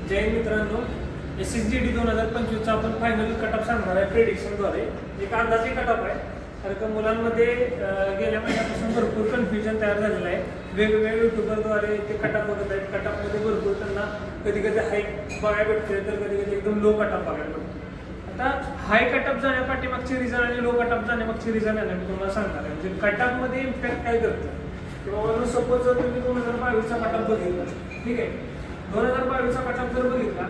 जय मित्रांनो, SSGD 2025चा आपण final कटअप सांगणार आहे प्रेडिक्शनद्वारे. एक अंदाजे कटअप आहे, कारण का मुलांमध्ये गेल्या महिन्यापासून भरपूर कन्फ्युजन तयार झालेलं आहे. वेगवेगळ्या युट्यूबरद्वारे ते कटअप बघत आहेत. कटअपमध्ये भरपूर त्यांना कधी कधी हाय बघायला भेटते, तर कधी कधी एकदम लो कटअप बघायला भेटतो. आता हाय कटअप जाण्यापाठीमागची रिझन आणि लो कटअप जाण्यामागची रिझन आहे मी तुम्हाला सांगणार आहे. म्हणजे कटअपमध्ये इम्पॅक्ट काय करतं किंवा सपोज जर तुम्ही 2022चा कटअप बघितला, ठीक आहे, 2022चा कटअप जर बघितला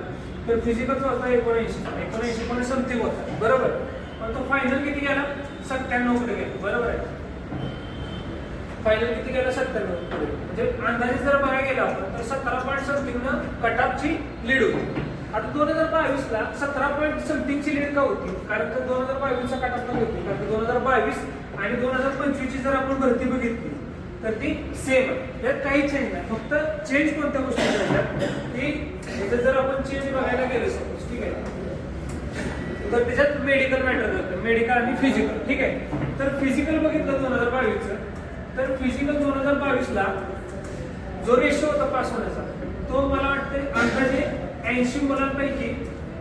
तर फिजिकलचा होता 79 पण समथिंग होता, बरोबर. पण तो फायनल किती गेला? 97 कडे गेला, बरोबर आहे. फायनल किती गेला? 97 कडे. म्हणजे अंदाजे जर बघायला गेला आपण तर 17 पॉईंट समथिंग न कटअपची लीड होती. आता 2022ला 17 पॉईंट समथिंगची लीड का होती? कारण तर 2022चा कटअप का होती, कारण 2022 आणि 2025ची जर आपण भरती बघितली तर ती सेम आहे. यात काही चेंज नाही. फक्त चेंज कोणत्या गोष्टी झाल्यात ती याच्यात जर आपण चेंज बघायला गेलो सपोज, ठीक आहे, तर त्याच्यात मेडिकल मॅटर करतं, मेडिकल आणि फिजिकल, ठीक आहे. तर फिजिकल बघितलं 2022चं, तर फिजिकल 2022ला जो रेशो होता पास होण्याचा तो मला वाटते अंदाजे 80 मुलांपैकी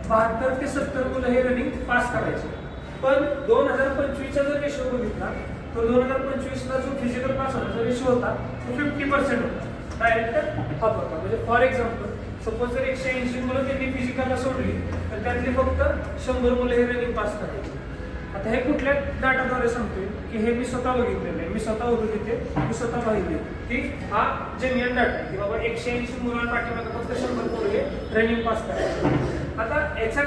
72 ते 70 मुलं हे रनिंग पास करायचे. पण 2025चा जर रेशो बघितला तो 2025ला जो फिजिकल पास होण्याचा रेशो होता तो 50% होता. डायरेक्ट हा होता. म्हणजे फॉर एक्झाम्पल सपोज जर 180 मुलं त्यांनी फिजिकलला सोडली तर त्यातली फक्त 100 मुलं हे रनिंग पास करायची. आता हे कुठल्या डाटाद्वारे सांगतोय की हे मी स्वतः बघितलेलं आहे, मी स्वतः होतो तिथे, मी स्वतः पाहिले की हा जेन्युइन डाटा आहे की बाबा 180 मुलांपाठीमागे फक्त 100 मुलं हे रनिंग पास करायचे. आता याचा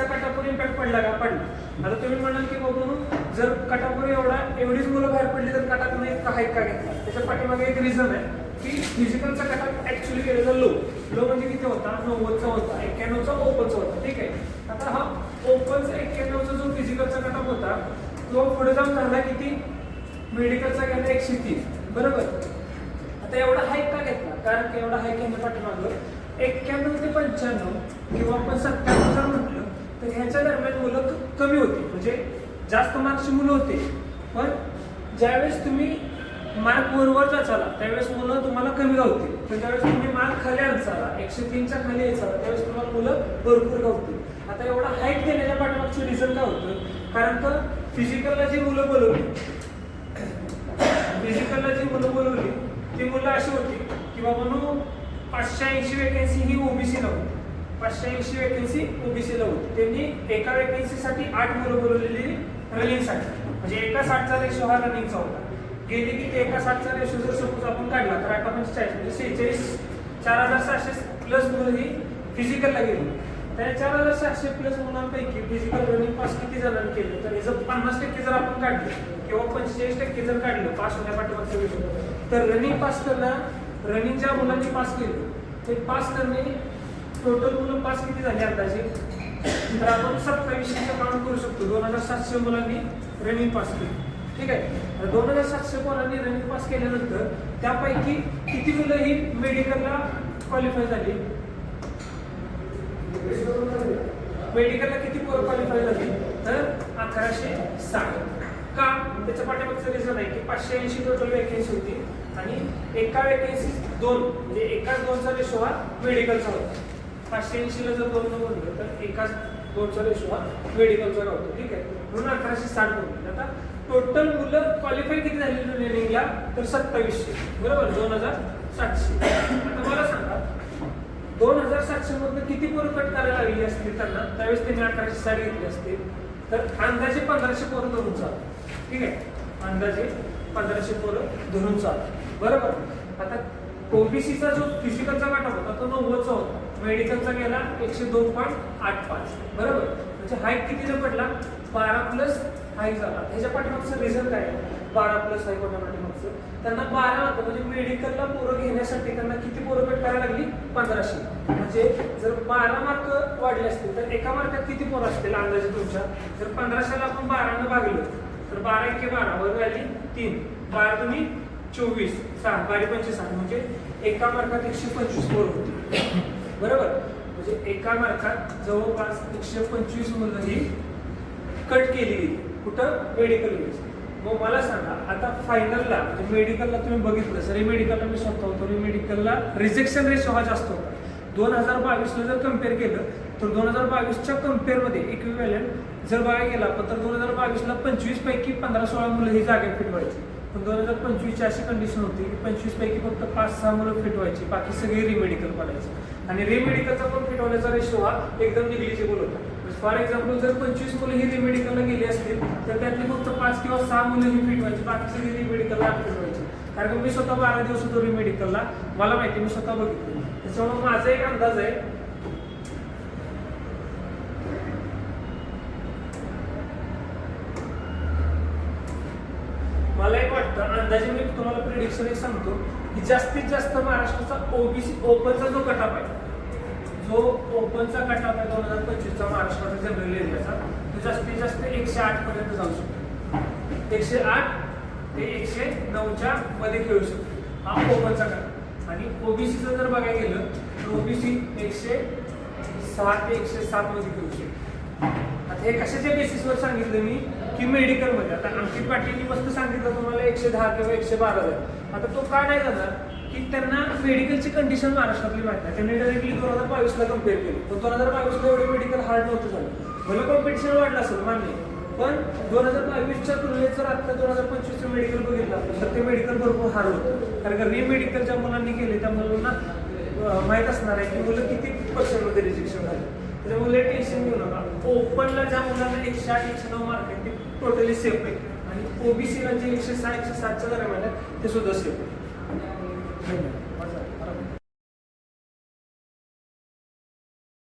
कटापूर इम्पॅक्ट पडला का? पडला. आता तुम्ही म्हणाल की बाबा जर कटापूर एवढीच मुलं बाहेर पडली तर कटाप नाही का हाईक का घेतला? त्याच्या पाठीमागे एक रिझन आहे की फिजिकलचा कटाप ऍक्च्युअली गेलेला लो म्हणजे किती होता? 90चा होता, 91चा ओपनचा होता, ठीक आहे. आता हा ओपनचा 91चा जो फिजिकलचा कटाप होता तो पुढे जाऊन झाला किती? मेडिकलचा गेला 103, बरोबर. आता एवढा हाईक का घेतला? कारण की एवढा हाईक घेण्या पाठीमागं 91 ते 95 किंवा आपण 97 जर म्हटलं तर ह्याच्या दरम्यान मुलं कमी होती, म्हणजे जास्त मार्क्सची मुलं होते. पण ज्यावेळेस तुम्ही मार्क वर जाचाला त्यावेळेस मुलं तुम्हाला कमी गावतील, पण ज्यावेळेस तुम्ही मार्क खाली आणचाला 103च्या खाली यायचा त्यावेळेस तुम्हाला मुलं भरपूर गावतील. आता एवढा हाईट देण्याच्या पाठीमागचं रिझन काय होतं? कारण का फिजिकलला जी मुलं बोलवली ती मुलं अशी होती की बाबा 580 वॅकन्सी ही ओबीसीला होती, 580 वॅकन्सी ओबीसीला होती. त्यांनी एका वॅकन्सीसाठी 8 मुलं बोलवलेली रनिंगसाठी, म्हणजे एका 60चा रेशो हा रनिंगचा होता. गेली की ते एका 60चा रेशो जर सपोज आपण काढला तर 845 म्हणजे 46 4700 प्लस मुलं ही फिजिकलला गेली. त्या 4700 प्लस मुलांपैकी फिजिकल रनिंग पास किती जणांनी केलं? तर याचं 50% जर आपण काढलं किंवा 45% जर काढलं पास होण्या पाठीमागचं रेशो, तर रनिंग पास करणं, रनिंग ज्या मुलांनी पास केलं ते पास करणे टोटल मुलं पास किती झाले अंदाजे? तर आपण 2700 काउंट करू शकतो. 2700 मुलांनी रनिंग पास केली, ठीक आहे. 2700 मुलांनी रनिंग पास केल्यानंतर त्यापैकी किती मुलं ही मेडिकलला क्वालिफाय झाली? मेडिकलला किती पोरं क्वालिफाय झाली? तर 1160. का? त्याच्या पाठीमागचं रिझन आहे की 580 टोटल वॅकन्सी होती आणि एका वॅकन्सी 2, म्हणजे एकाच 2चा रेशो हा मेडिकलचा होता. 580ला जर 2 बोललं तर एकाच 2चा रेशो हा मेडिकलचा होतो, ठीक आहे. म्हणून 1160 बोलले. आता टोटल मुलं क्वालिफाय किती झाली रनिंगला? तर 2700, बरोबर, 2700. आता मला सांगा 2700 मधून किती पोरं कट करायला लागली असतील त्यांना? त्यावेळेस त्यांनी 1160 घेतली असतील तर अंदाजे 1500 पोरं धरून चालतात, ठीक आहे. अंदाजे 1500 पोरं धरून चालतात, बरोबर. आता ओबीसीचा जो फिजिकलचा कटअप होता तो 90चा होता, मेडिकलचा गेला 102.85, बरोबर. म्हणजे हाईट कितीला पडला? 12 प्लस हाईट झाला. ह्याच्या पाठीमागचं रिझन काय आहे? 12 प्लस हाईट होण्या पाठीमागचं त्यांना 12 होतं, म्हणजे मेडिकलला पोरं घेण्यासाठी त्यांना किती पोरं कट करायला लागली? 1500. म्हणजे जर 12 मार्क वाढले असतील तर एका मार्कात किती पोरं असतील अंदाजे तुमच्या? जर 1500ला आपण 12 भागलं तर 12 × 12 वर आली 3, 12 तुम्ही 24, 6 12 25 म्हणजे एका मार्कात 125 पोरं होती, बरोबर. म्हणजे एका मार्कात जवळपास 125 मुलं ही कट केली गेली. कुठं? Medical base. मग मला सांगा आता फायनलला म्हणजे मेडिकलला तुम्ही बघितलं सर, मेडिकलला मी स्वतः होतो, मेडिकलला रिजेक्शन रेशो हा जास्त होता. 2022ला जर कम्पेअर केलं तर 2022च्या कम्पेअरमध्ये इक्विव्हॅलंट जर बघायला गेला आपण तर 2022ला 25 पैकी 15-16 मुलं ही जागेत फिट व्हायची. पण 2025ची अशी कंडिशन होती की 25 पैकी फक्त 5-6 मुलं फिट व्हायची, बाकी सगळे रिमेडिकल पडायचे. आणि रिमेडिकलचा पण फिट होण्याचा रेशो हा एकदम निग्लिजिबल होता. फॉर एक्झाम्पल जर 25 मुलं ही रिमेडिकलला गेली असतील तर त्यातली फक्त 5 किंवा 6 मुलं ही फिट व्हायची, बाकी सगळी रिमेडिकलला फिट व्हायची. कारण मी स्वतः 12 दिवस होतो रिमेडिकलला, मला माहिती, मी स्वतः बघितलं. त्याच्यामुळे माझा एक अंदाज आहे, मला एक वाटतं अंदाजे मी तुम्हाला प्रिडिक्शन एक सांगतो की जास्तीत जास्त महाराष्ट्राचा ओबीसी ओपनचा जो कटअप आहे, जो ओपनचा कटअप आहे 2025चा महाराष्ट्राचा जनरल एरियाचा, तो जास्तीत जास्त 108 पर्यंत जाऊ शकतो. 108 ते 109च्या मध्ये खेळू शकतो हा ओपनचा कटअप. आणि ओबीसीचं जर बघायला गेलं तर ओबीसी 106 ते 107 मध्ये खेळू शकतो. आता हे कशाच्या बेसिसवर सांगितलं मी की मेडिकलमध्ये, आता अंकित पाटीलनी मस्त सांगितलं तुम्हाला 110 किंवा 112 आहे. आता तो का नाही जाणार की त्यांना मेडिकलची कंडिशन महाराष्ट्रातली माहिती आहे. त्यांनी डायरेक्टली 2022ला कम्पेअर केली, पण 2022ला एवढे मेडिकल हार्ड नव्हतं झालं. भलं कॉम्पिटिशन वाढलं असेल मान्य, पण 2022च्या तुलनेत जर आता 2025चं मेडिकल बघितलं तर ते मेडिकल भरपूर हार्ड होतं. कारण का रिमेडिकल ज्या मुलांनी केले त्या मुलांना माहीत असणार आहे की मुलं किती पर्सेंटमध्ये रिजेक्शन झाले. त्याच्यामुळे टेन्शन घेऊ नका. ओपनला ज्या मुलांना 108-109 मार्क आहेत ते टोटली सेफ आहे, आणि ओबीसीला जे 106-107च्या दरम्यान आहे ते सुद्धा सेफ आहे. धन्यवाद.